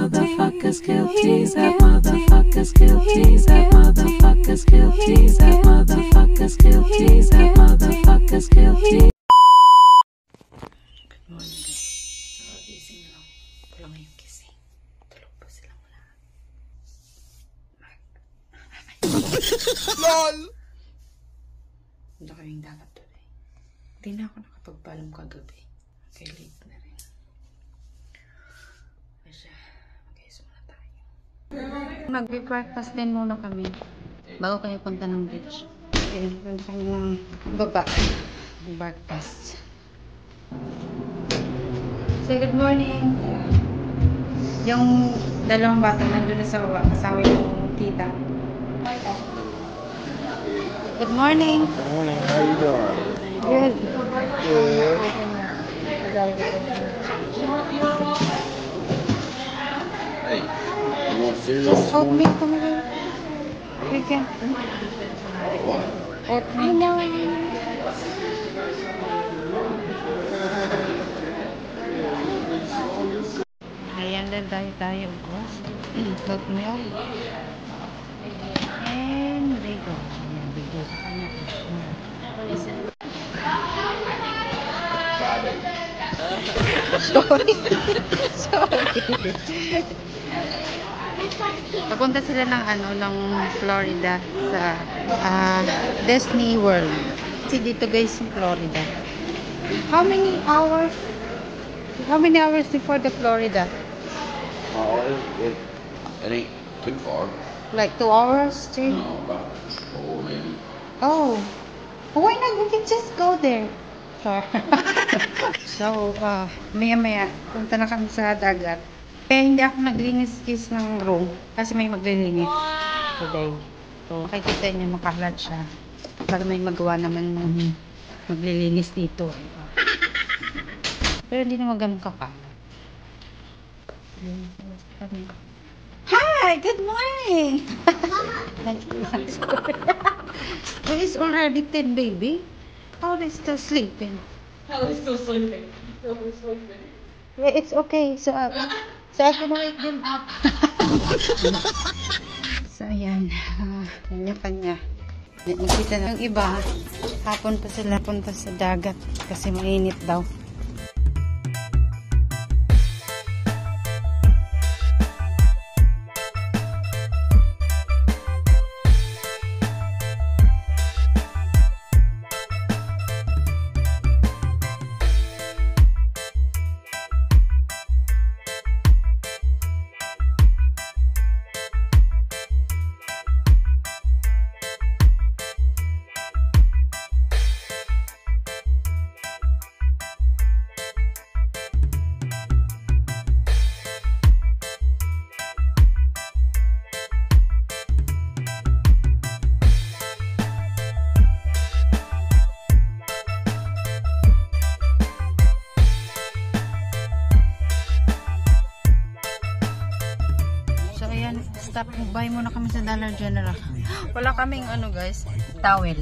motherfuckers guilty. That motherfuckers guilty. That motherfuckers guilty. That motherfuckers guilty. That motherfuckers guilty. Good morning guys. Gising lang. Wala ngayong gising. Tulog pa silang lahat. LOL! Punta kaming dagat today. Hindi na ako nakapagpaalam kagabi. Okay, late na rin. Kasi, mag-iso muna tayo. Mag-breakfast din muna kami. Bago kayo punta ng beach. Okay, punta kami ng baba. Breakfast. Say good morning. Yung dalawang bata nandun na sa kasama yung tita. Good morning. Good morning, how you doing? Good. Good. Hey, you want cereal? Just oatmeal kami rin. We can. What? Oatmeal. Ayan din tayo. Oatmeal. And Rigo. Ayan, Rigo sa kanya. Sorry. Papunta sila ng Florida sa Disney World. Kasi dito guys sa Florida. How many hours before the Florida? Oh, it ain't too far. Like 2 hours? 3? No, about 4 maybe. Oh. Why not? We can just go there. Sure. So, maya-maya, punta na kami sa dagat. Kaya hindi ako naglinis-kis ng room kasi may maglilinis today. So, makikita niyo makalat siya. Para may magawa naman ng maglilinis dito. Pero hindi naman ganun kakalat. Hi! Good morning! It's already 10, baby. How is still sleeping? How is still sleeping? Still sleeping. Yeah, it's okay. So I can wake them up. So, ayan. Kanya-kanya. Nakikita na yung iba. Hapon pa sila punta sa dagat kasi mainit daw. Stop, buy muna kami sa Dollar General. Wala kaming guys, towel.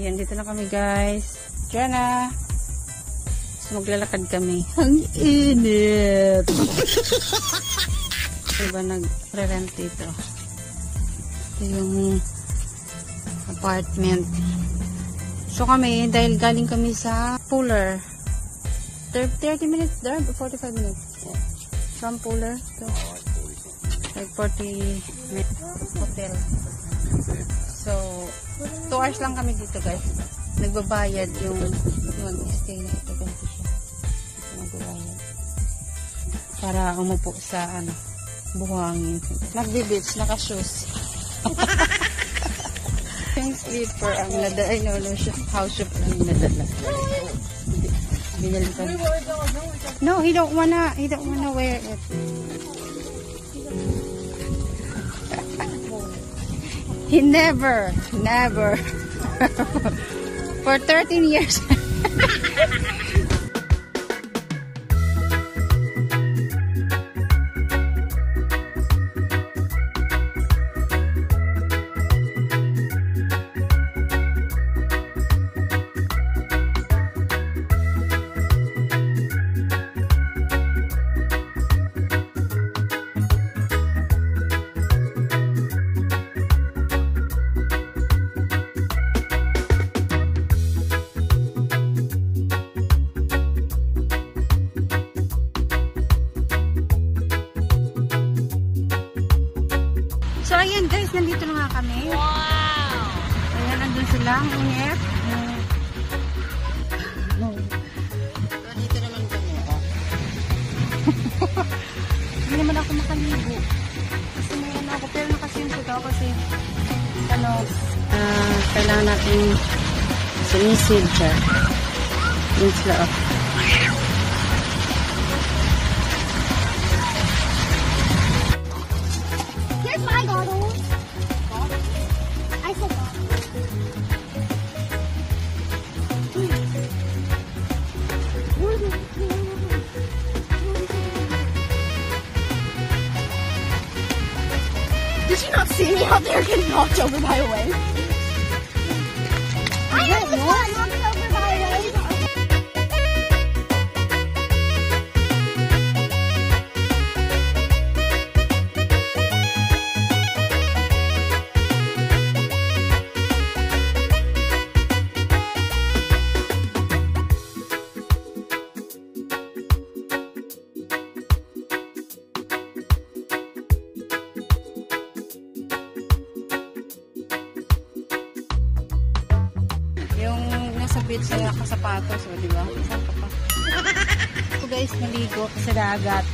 Ayan, dito na kami guys. Diyan na. maglalakad kami. Ang init! Diba nag-rent dito? Ito yung apartment. So kami, dahil galing kami sa Puller. 30 minutes there? 45 minutes? From Puller to like 40 minutes hotel. So, 2 hours lang kami dito guys. Nagbabayad yung mag-stay na ito. Ganito siya. Ito nagbabayad. Para umupo sa buhangin. Nagbe-beach, naka-shoes. Yung sleeper ang nadala. Ay, no, house shop ang nadala. Binili ko. No, he don't wanna wear it. He never. For 13 years. So, ayan guys, nandito na nga kami. Wow! Ayan, nandun sila. Ang init. So, dito naman kami. Hindi naman ako makaligo. Kasi mayroon ako. Pero nakasimple ako kasi kailangan natin sumisid siya. Yun sila ako. My goggles. I forgot. Did you not see me out there getting knocked over by a wave? I almost got knocked over by a wave. Sa beach sa kasapatos, o diba? Saan ka pa? So guys, naligo sa dagat.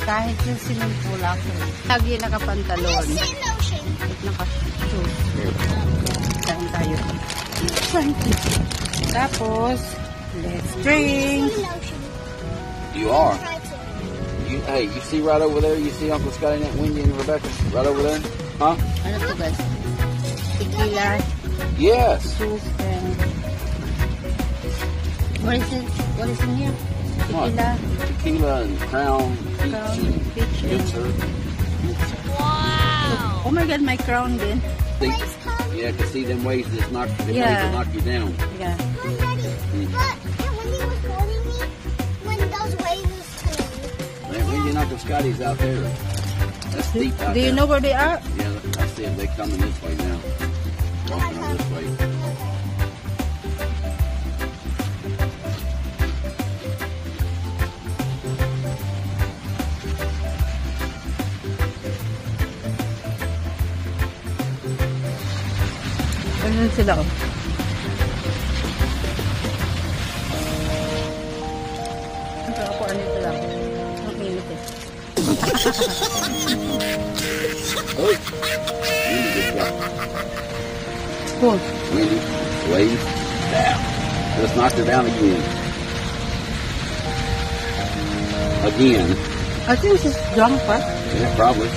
Kahit yung swimming pool ako. Lagi nakapantalon. Naka-shoes. Saan tayo? Tapos, let's drink. You are. Hey, you see right over there? You see Uncle Scotty and Wendy and Rebecca right over there? Huh? Ano to guys? Tequila. Yes. Shoes and... What is it? What is in here? What? Tequila. Tequila and Crown, Peach, and Mixer. Wow! Oh my God, my crown din. Yeah, because see them waves just knock, waves will knock you down. Yeah. I'm ready. But Wendy was holding me when those waves was coming. Man, Wendy and Uncle Scotty's out there. That's deep out Do you there. know where they are? Yeah, I see them. They're coming this way now. Walking on this way. Ayun sila oh. Ito ako, ano ito lang. Ang init eh. Oh, Wendy just got Cool. Wendy, wave, down. Just knocked her down again. Again. I think she's drunk pa. Yeah, probably.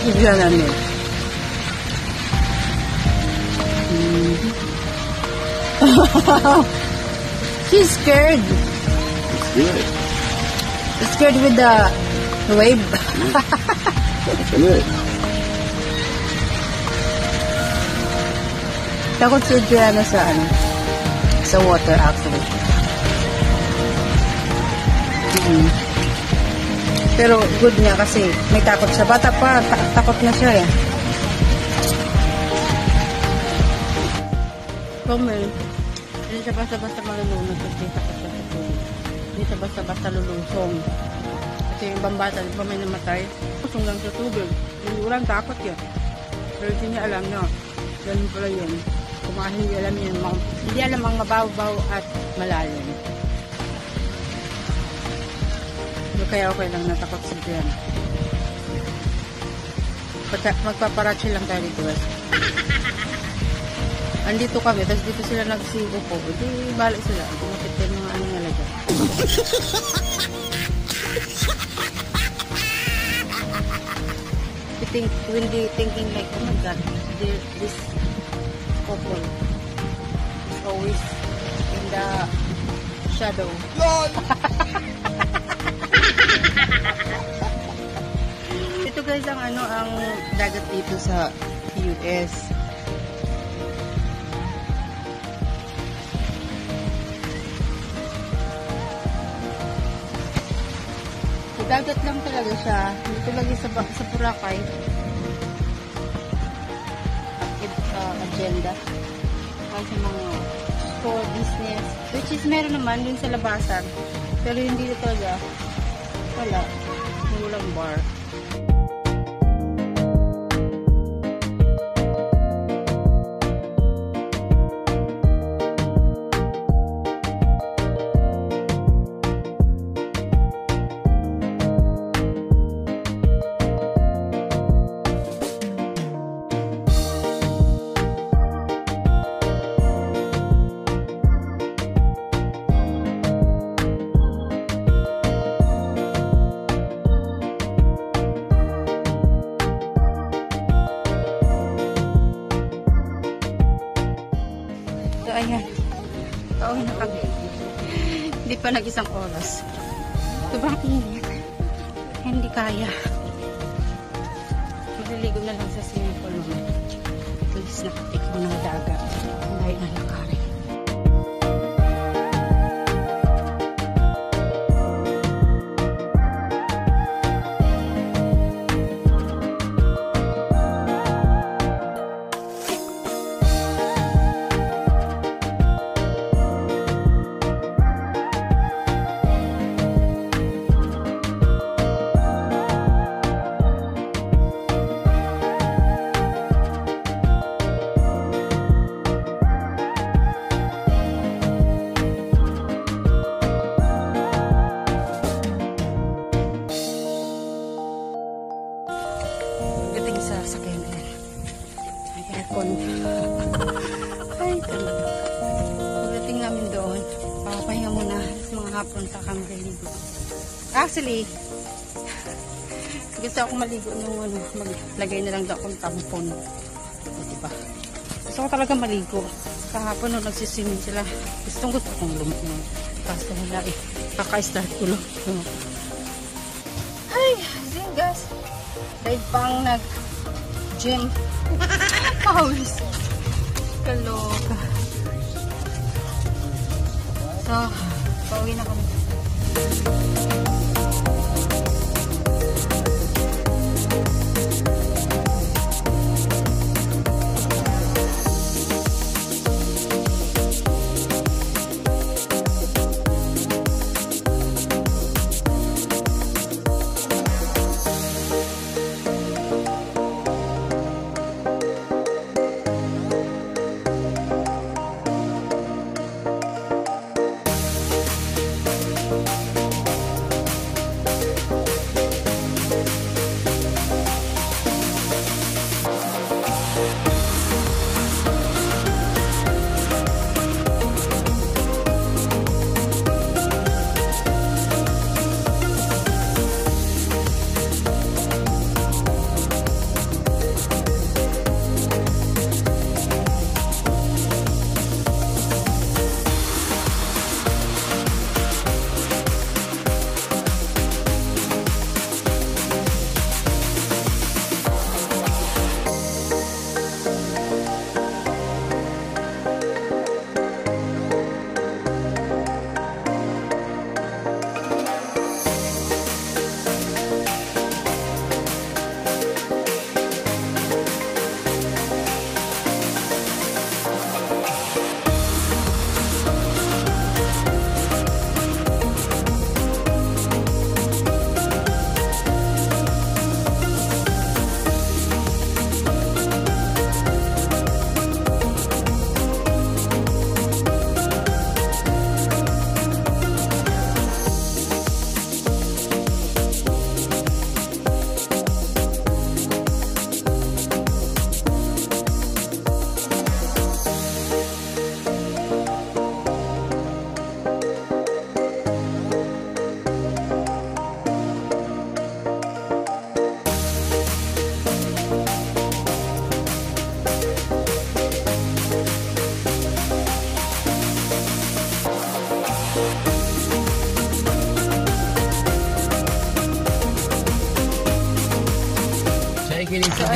Bigla namin. She's scared. It's good. She's scared with the wave. It's good. Takot si Adriana sa ano, sa water actually. Pero good niya kasi may takot siya. Bata pa, takot na siya eh. Kumel, hindi siya basta-basta malulunod kasi takot siya sa tubig. Hindi siya basta-basta lulusong. Kasi yung ibang bata, di ba may namatay? Lusong lang sa tubig. Walang takot yun. Pero hindi niya alam na ganun pala yun. Kung hindi alam yun, hindi alam ang mabaw-baw at malalim. Kaya okay lang natakot si Brian. Magpaparachi lang tayo dito. Andito kami, tapos dito sila nagsigo po. Di balik sila. Dumapit yung mga ano nila dyan. When they thinking like, oh my God, this couple is always in the shadow. Ito guys ang ano ang dagat dito sa US. Dagat lang talaga siya. Dito lagi sa Boracay. Agenda. Kasi mga store, business. Which is meron naman din sa labasan. Pero hindi talaga. Wala. Walang bar. Ayan. Pauwi na kami. Hindi pa nag-isang oras. Sobrang init. Hindi kaya. Magliligo na lang sa swimming pool mo. Please nakatik mo ng dagat. Dahil na lakarin. Ay, pagdating namin doon, papahinga muna sa mga hapon sa kami ligo. Actually, gusto ako maligo nung ano, maglagay na lang daw akong tampon. Diba? Gusto ko talaga maligo. Kahapon nung nagsiswimming sila, gusto kong lumayo. Kaso wala eh. Kaka-start ko lang. Ay, zingas. Dahil pang nag-gym. Pawis. Kaloka. So, pauwi na kami.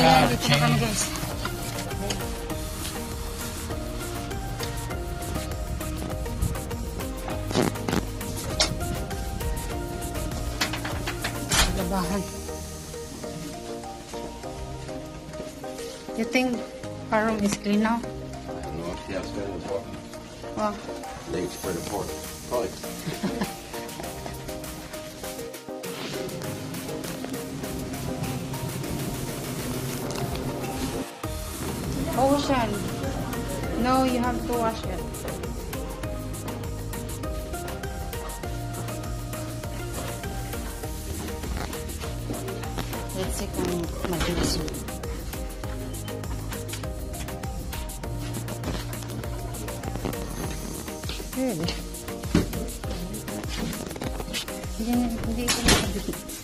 Ayan, dito na kami guys. Labahan. You think our room is clean now? I don't know if she has to go to the park. Well, Dates for the park. Probably. Ocean. No, you have to wash it. Let's see kung malinis yun. Good. Hindi ko nakabit.